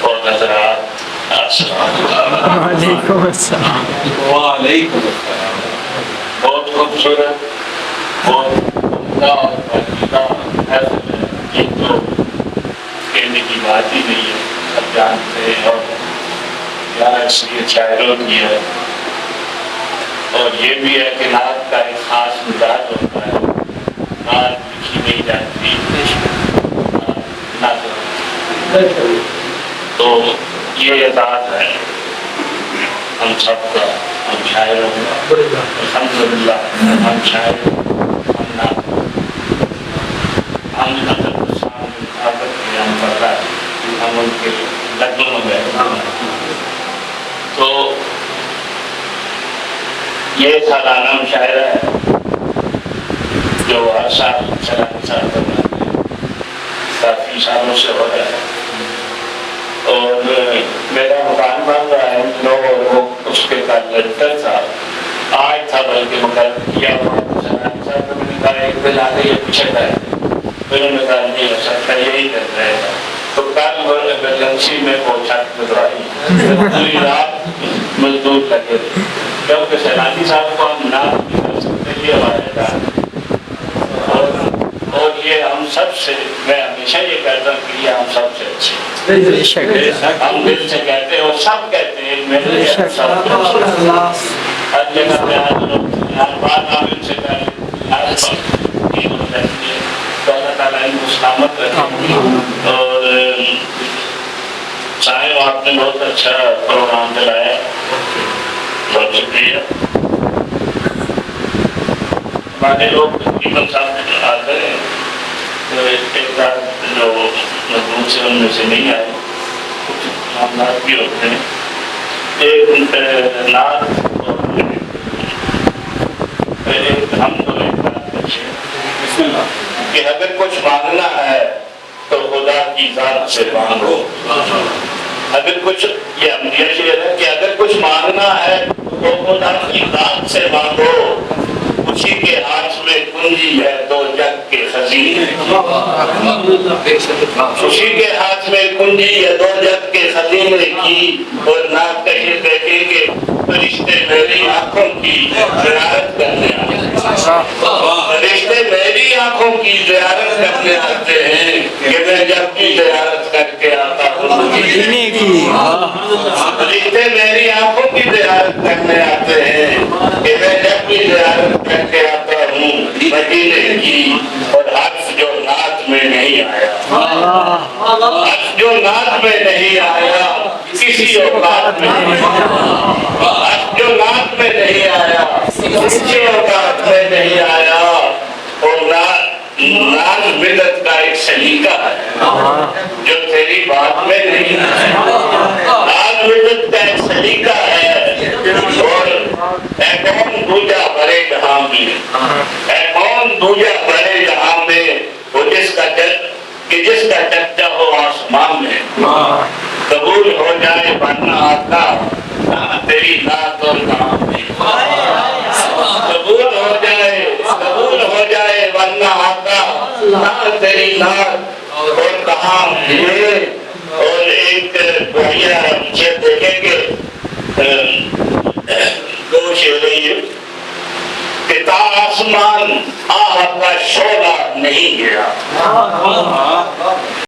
اور حضرات وعلیکم السلام. وعلیکم السلام. بہت خوبصورت، بہت عمدہ اور پسندیدہ فیصل ہے. یہ تو کہنے کی بات ہی نہیں ہے، سب جانتے ہیں. اور کیا اصلیت شاعروں کی ہے. اور یہ بھی ہے کہ نعت کا ایک خاص مزاج ہوتا ہے. نعت لکھی نہیں جاتی، تو یہ اعزاز ہے ہم سب کا، ہم شاعروں کا. الحمدللہ ہم شاعر، ہم نظر سامنے عادت کے ہم پڑھا ہے، ہم ان کے لگنوں میں بیٹھے. تو یہ سالانہ مشاعرہ ہے جو ہر سال سالانہ سال کرنا کافی سالوں سے ہو رہا ہے. اور میرا مکان بن رہا ہے جو وہ اس کے کا لڑکر تھا، آج تھا بلکہ مقرر کیا ہوا. سالانہ سال میں نے کہا ایک دن آگے یہ پیچھے کا ہے، انہوں نے کہا نہیں ہو سکتا، یہی کر رہے گا. تو کل ایمرجنسی میں پہنچا گزرائی، پوری رات مزدور لگے تھے کیونکہ سیلانی صاحب کو ہم نہ نہیں کر سکتے. یہ ہمارے کام، اور یہ ہم سب سے، میں ہمیشہ یہ کہتا ہوں کہ یہ ہم سب سے اچھے ہیں. ہم دل سے کہتے ہیں اور سب کہتے ہیں میرے سب ہر جگہ پہ ہر بات عامل سے کر تو اللہ تعالیٰ ان کو سلامت رکھے. اور صاحب آپ نے بہت اچھا پروگرام چلایا، بہت شکریہ. ہمارے لوگ تقریباً سامنے آتے ہیں، ایک بار جو مضمون سے ان میں سے نہیں آئے، کچھ معاملات بھی ہوتے ہیں. ایک نعت اور ایک ہم تو ایک بات اچھے کہ اگر کچھ مانگنا ہے تو خدا کی ذات سے مانگو. اگر کچھ، یہ شعر ہے کہ اگر کچھ مانگنا ہے تو خدا کی ذات سے مانگو، اسی کے ہاتھ میں کنجی ہے دو جگ کے خزینے کی. اسی کے ہاتھ میں کنجی ہے دو جگ کے خزینے کی. اور نعت کا یہ دیکھیں کہ فرشتے میری آنکھوں کی زیارت کرنے آتے ہیں. فرشتے میری آنکھوں کی زیارت کرنے آتے ہیں کہ میں جب بھی زیارت کر کے آتا ہوں. فرشتے میری آنکھوں کی زیارت کرنے آتے ہیں کہ میں جب بھی زیارت کر کے آتا ہوں مدینے کی. اور حرف جو نعت میں نہیں آیا، حرف جو نعت میں نہیں آیا کسی اوقات میں نہیں آیا، حرف جو نعت میں نہیں آیا کسی اوقات میں نہیں آیا. اور نعت بدعت کا ایک سلیقہ ہے جو تیری بات میں نہیں آیا. نعت بدعت کا ایک سلیقہ ہے. اور اے کون دوجا بڑے جہاں میں، اے کون دوجا بڑے جہاں میں، وہ جس کا چچا ہو آسمان میں. قبول ہو جائے ورنہ آقا کہاں تیری نعت اور کہاں میں. قبول ہو جائے ورنہ آقا کہاں تیری نعت اور کہاں میں. اور ایک بڑھیا مجھے دیکھیں کہ دو شعر کہ تا آسمان آہ کا شعلہ نہیں گیا،